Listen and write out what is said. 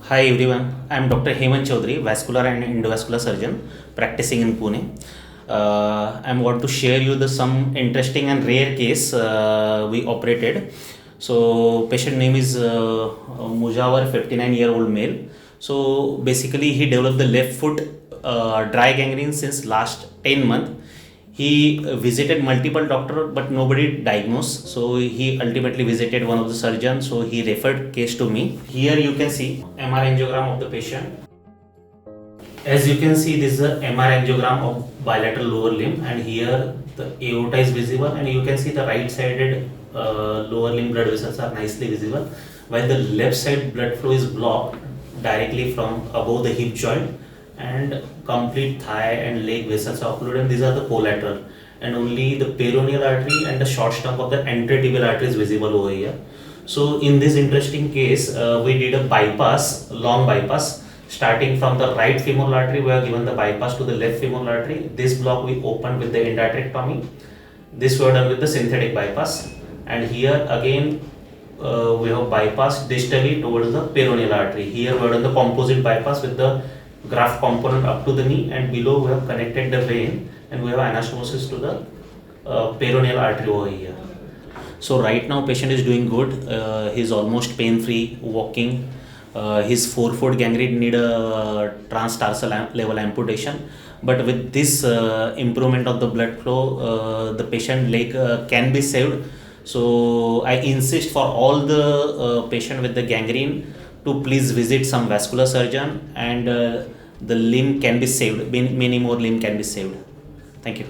Hi everyone, I am Dr. Hemant Chaudhary, vascular and endovascular surgeon practicing in Pune. I am going to share you some interesting and rare case we operated. So patient name is Mujawar, 59-year-old male. So basically he developed the left foot dry gangrene since last 10 months. He visited multiple doctor but nobody diagnosed, so he ultimately visited one of the surgeons, so he referred case to me. Here you can see MR angiogram of the patient. As you can see, this is a MR angiogram of bilateral lower limb, and here the aorta is visible, and you can see the right sided lower limb blood vessels are nicely visible, while the left side blood flow is blocked directly from above the hip joint, and complete thigh and leg vessels are occluded, and these are the collateral, and only the peroneal artery and the short stump of the anterolateral artery is visible over here. So in this interesting case, we did a bypass, long bypass. Starting from the right femoral artery, we have given the bypass to the left femoral artery. This block we opened with the endarterectomy. This we have done with the synthetic bypass. And here again, we have bypassed distally towards the peroneal artery. Here we have done the composite bypass with the graft component up to the knee, and below we have connected the vein, and we have anastomosis to the peroneal artery over here. So right now patient is doing good. He is almost pain-free walking. His forefoot gangrene need a transtarsal level amputation, but with this improvement of the blood flow, the patient leg can be saved. So I insist for all the patient with the gangrene to please visit some vascular surgeon, and the limb can be saved. Many more limb can be saved. Thank you.